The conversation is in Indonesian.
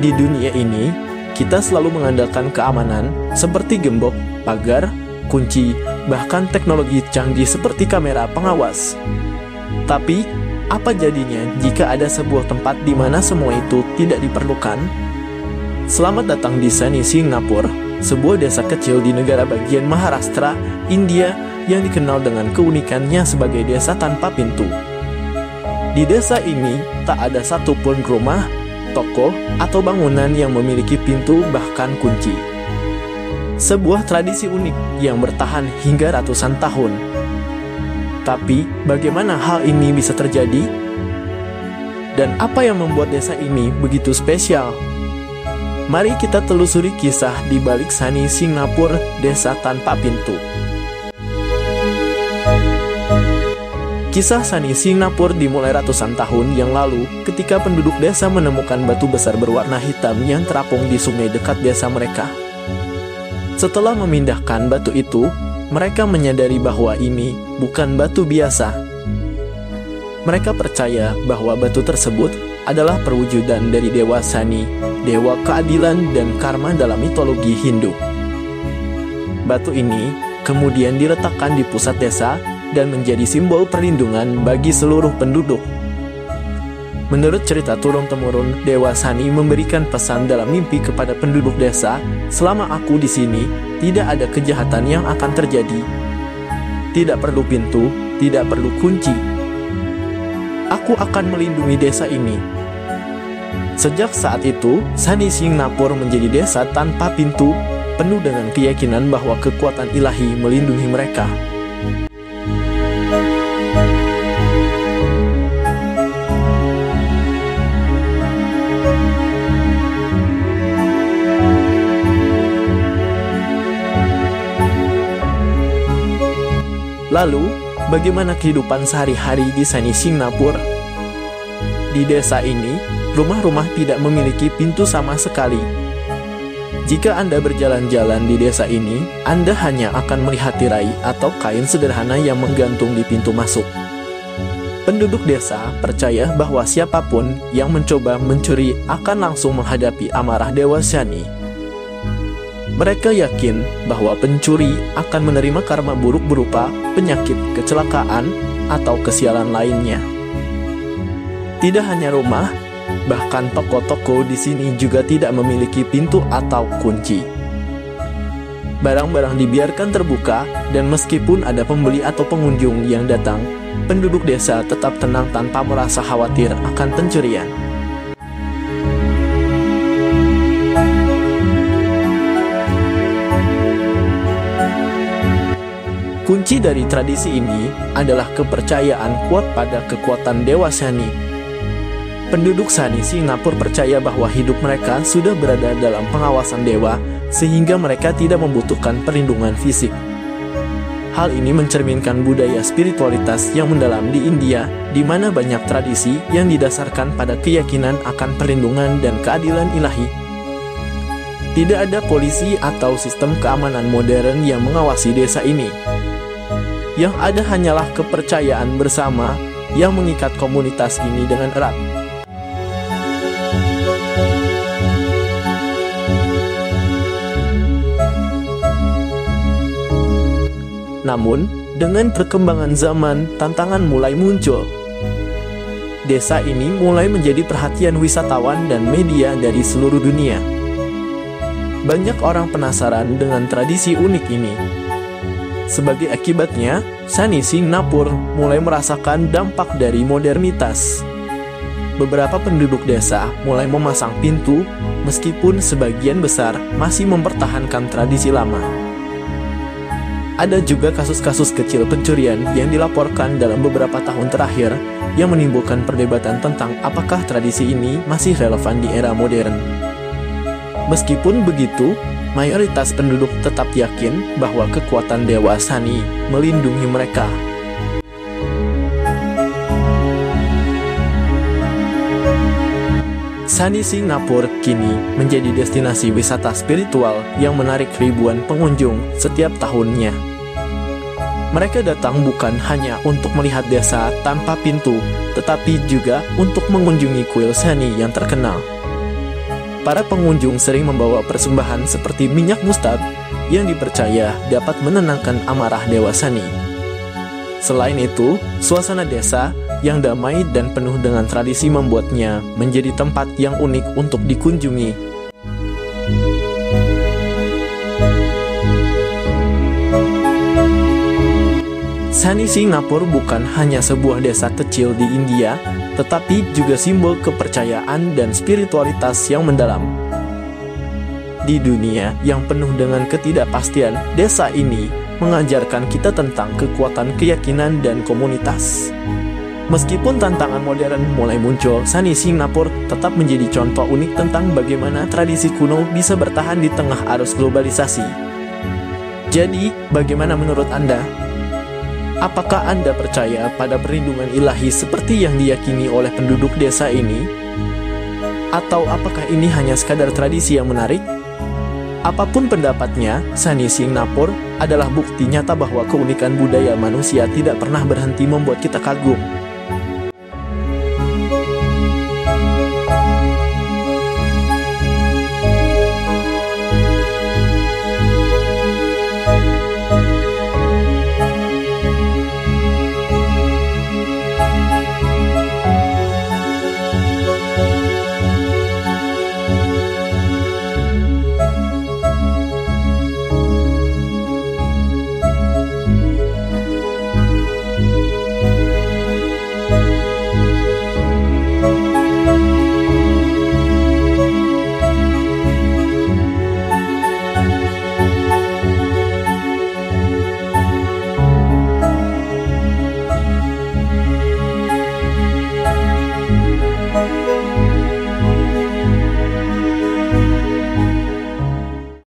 Di dunia ini, kita selalu mengandalkan keamanan seperti gembok, pagar, kunci, bahkan teknologi canggih seperti kamera pengawas. Tapi, apa jadinya jika ada sebuah tempat di mana semua itu tidak diperlukan? Selamat datang di Sani, Singapura, sebuah desa kecil di negara bagian Maharashtra, India, yang dikenal dengan keunikannya sebagai desa tanpa pintu. Di desa ini, tak ada satupun rumah, toko, atau bangunan yang memiliki pintu bahkan kunci. Sebuah tradisi unik yang bertahan hingga ratusan tahun. Tapi, bagaimana hal ini bisa terjadi? Dan apa yang membuat desa ini begitu spesial? Mari kita telusuri kisah di balik Sani, Singapura, desa tanpa pintu. Kisah Sani, Singapura dimulai ratusan tahun yang lalu ketika penduduk desa menemukan batu besar berwarna hitam yang terapung di sungai dekat desa mereka. Setelah memindahkan batu itu, mereka menyadari bahwa ini bukan batu biasa. Mereka percaya bahwa batu tersebut adalah perwujudan dari Dewa Sani, dewa keadilan dan karma dalam mitologi Hindu. Batu ini kemudian diletakkan di pusat desa dan menjadi simbol perlindungan bagi seluruh penduduk. Menurut cerita turun-temurun, Dewa Sani memberikan pesan dalam mimpi kepada penduduk desa, "Selama aku di sini, tidak ada kejahatan yang akan terjadi. Tidak perlu pintu, tidak perlu kunci. Aku akan melindungi desa ini." Sejak saat itu, Sani, Singapura menjadi desa tanpa pintu, penuh dengan keyakinan bahwa kekuatan ilahi melindungi mereka. Lalu, bagaimana kehidupan sehari-hari di Sani, Singapura? Di desa ini, rumah-rumah tidak memiliki pintu sama sekali. Jika Anda berjalan-jalan di desa ini, Anda hanya akan melihat tirai atau kain sederhana yang menggantung di pintu masuk. Penduduk desa percaya bahwa siapapun yang mencoba mencuri akan langsung menghadapi amarah Dewa Sani. Mereka yakin bahwa pencuri akan menerima karma buruk berupa penyakit, kecelakaan, atau kesialan lainnya. Tidak hanya rumah, bahkan toko-toko di sini juga tidak memiliki pintu atau kunci. Barang-barang dibiarkan terbuka, dan meskipun ada pembeli atau pengunjung yang datang, penduduk desa tetap tenang tanpa merasa khawatir akan pencurian. Kunci dari tradisi ini adalah kepercayaan kuat pada kekuatan Dewa Sani. Penduduk Sani, Singapura percaya bahwa hidup mereka sudah berada dalam pengawasan dewa, sehingga mereka tidak membutuhkan perlindungan fisik. Hal ini mencerminkan budaya spiritualitas yang mendalam di India, di mana banyak tradisi yang didasarkan pada keyakinan akan perlindungan dan keadilan ilahi. Tidak ada polisi atau sistem keamanan modern yang mengawasi desa ini. Yang ada hanyalah kepercayaan bersama yang mengikat komunitas ini dengan erat. Namun, dengan perkembangan zaman, tantangan mulai muncul. Desa ini mulai menjadi perhatian wisatawan dan media dari seluruh dunia. Banyak orang penasaran dengan tradisi unik ini. Sebagai akibatnya, Sani, Singapura mulai merasakan dampak dari modernitas. Beberapa penduduk desa mulai memasang pintu, meskipun sebagian besar masih mempertahankan tradisi lama. Ada juga kasus-kasus kecil pencurian yang dilaporkan dalam beberapa tahun terakhir yang menimbulkan perdebatan tentang apakah tradisi ini masih relevan di era modern. Meskipun begitu, mayoritas penduduk tetap yakin bahwa kekuatan Dewa Sani melindungi mereka. Sani, Singapura kini menjadi destinasi wisata spiritual yang menarik ribuan pengunjung setiap tahunnya. Mereka datang bukan hanya untuk melihat desa tanpa pintu, tetapi juga untuk mengunjungi kuil Sani yang terkenal. para pengunjung sering membawa persembahan seperti minyak mustard yang dipercaya dapat menenangkan amarah Dewa Sani. Selain itu, suasana desa yang damai dan penuh dengan tradisi membuatnya menjadi tempat yang unik untuk dikunjungi. Sani Singapura bukan hanya sebuah desa kecil di India, tetapi juga simbol kepercayaan dan spiritualitas yang mendalam. Di dunia yang penuh dengan ketidakpastian, desa ini mengajarkan kita tentang kekuatan keyakinan dan komunitas. Meskipun tantangan modern mulai muncul, Sani Singapura tetap menjadi contoh unik tentang bagaimana tradisi kuno bisa bertahan di tengah arus globalisasi. Jadi, bagaimana menurut Anda? Apakah Anda percaya pada perlindungan ilahi seperti yang diyakini oleh penduduk desa ini? Atau apakah ini hanya sekadar tradisi yang menarik? Apapun pendapatnya, Sani Singapura adalah bukti nyata bahwa keunikan budaya manusia tidak pernah berhenti membuat kita kagum.